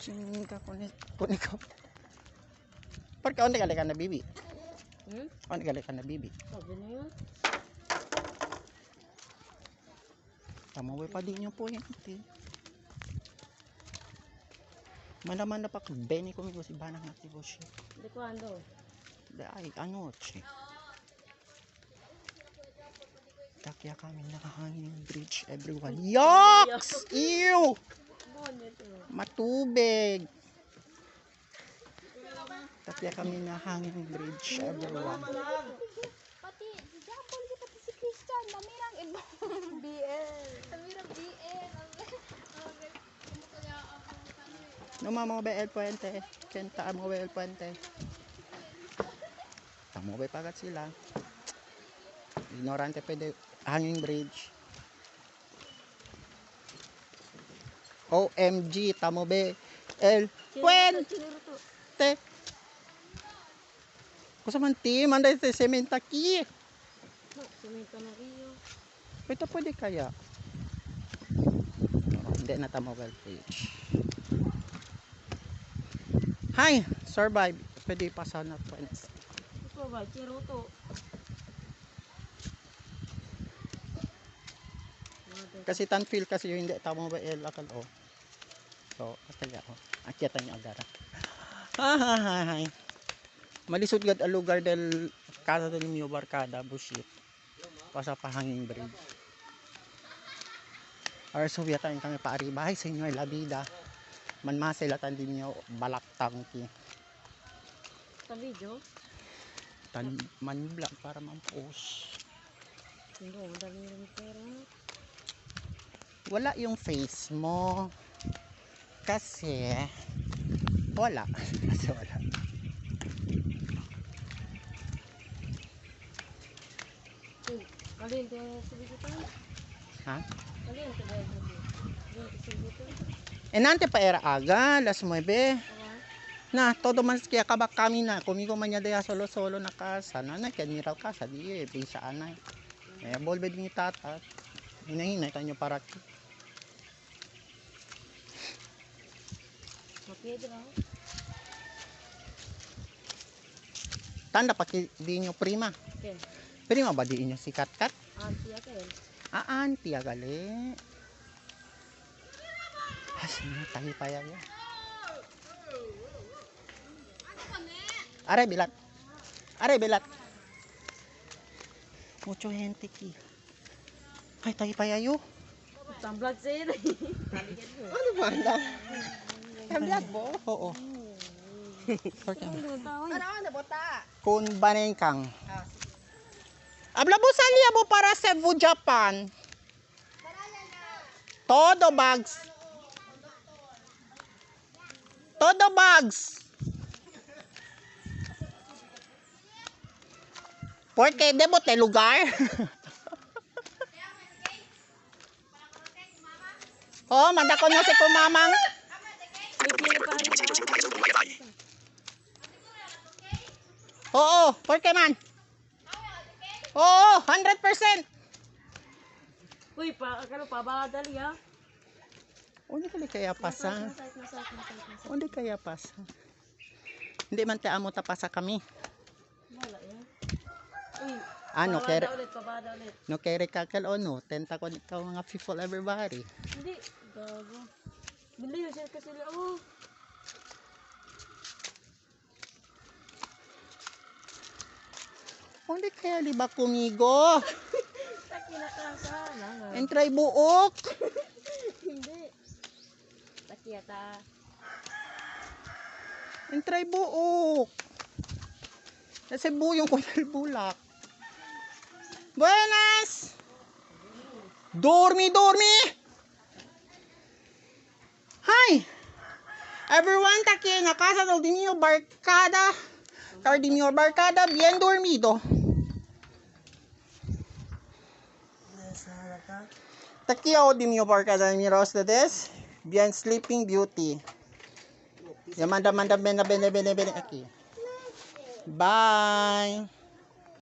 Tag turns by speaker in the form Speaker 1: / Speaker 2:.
Speaker 1: Chinga kunik ko. Porque onde ka na bibi? Onde ka na bibi?
Speaker 2: Sabi na yun.
Speaker 1: Tama pa din yung po yan. Mana pa bene conmigo si banang nativo siya.
Speaker 2: Di quando?
Speaker 1: Dai, anoche. Takya kami nakahangin yung bridge, everyone. Yucks! Ew! Matubig. Takya kami nakahangin yung bridge, everyone.
Speaker 3: Pati, Japon di pati si Christian, namirang BL. Namirang BL.
Speaker 1: No mamo ba el puente? Kenta mo ba el puente? Tamo ba pagat sila? Ignorante pwede hanging bridge. OMG, tamo ba el puente? Kusa man ti, manday sa sementa ki.
Speaker 2: Sementa na Rio.
Speaker 1: Ito pwede kaya? Hindi na tamo ba bridge. Hi, survive. Pwede pa sana puente.
Speaker 2: Ito ba, Chiruto.
Speaker 1: Kasi tan feel kasi yung hindi tamo ba el akal o. So, kaya o. Akyatan niyo agara. Hi. Malisod gad ang lugar del Casa del Mio Barcada, bullshit. Pasa pahanging bridge. Or so yata kami paari bahay sa inyo la vida. Man maselatan din niyo balaktang ki.
Speaker 2: Sa video?
Speaker 1: Tan man vlog para man-post.
Speaker 2: Hindi, madami rin pera.
Speaker 1: Wala yung face mo. Kasi wala. Kasi wala.
Speaker 2: Kaliente sa video pa?
Speaker 1: Ha?
Speaker 2: Kaliente ba yung video? Sa video?
Speaker 1: Enante pa era aga, las 9. Na, todo man kaya kabak kami na. Kumigo man niya daya solo-solo na casa. Nanay, kaya niraw casa. Di eh, bisa anay. Eh, bolbe din yung tatat. Hinahinay kanyo para
Speaker 2: Mapiyado na ako.
Speaker 1: tanda pa di nyo prima.
Speaker 2: Okay.
Speaker 1: Prima ba di inyo si Kat-Kat?
Speaker 2: Auntie ako yun.
Speaker 1: Auntie agali. Asin na tayo pa yan. Are bilat. Are bilat. Mucho gente ki. Ay tayo pa yayo.
Speaker 2: Tamblag sa yun.
Speaker 1: Ano ba lang? Vlog mo? Oo.
Speaker 3: Ano bota?
Speaker 1: Kun banengkang. Habla mo salia mo para sa Japan. Todo bags. Todo bags. Porque debo te lugar. Oh, manda ko na si kumamang. Oo, porque man. Oo, 100%.
Speaker 2: Uy, akala pa ba dali ha?
Speaker 1: Hindi kaya pasa.
Speaker 2: Masakit.
Speaker 1: Hindi kaya pasa. Hindi man te amo tapasa kami.
Speaker 2: Wala yan. Uy,
Speaker 1: Ano kere
Speaker 2: pabada ulit.
Speaker 1: no kere kakal o no tenta ko ikaw mga people everybody.
Speaker 2: Hindi, gago. Bili yun siya kasi oh.
Speaker 1: Hindi kaya di ba kumigo?
Speaker 2: Sa kinakasa na.
Speaker 1: Entray buok.
Speaker 2: Hindi. Takiyata.
Speaker 1: Entray buok. Kasi buyong ko ng bulak. Buenas! Dormi! Hi! Everyone, está aquí en la casa del Dimio Barcada. Dimio Barcada, bien dormido. Está aquí el Dimio Barcada, mira ustedes. Bien sleeping beauty. Ya manda, ven aquí. Bye.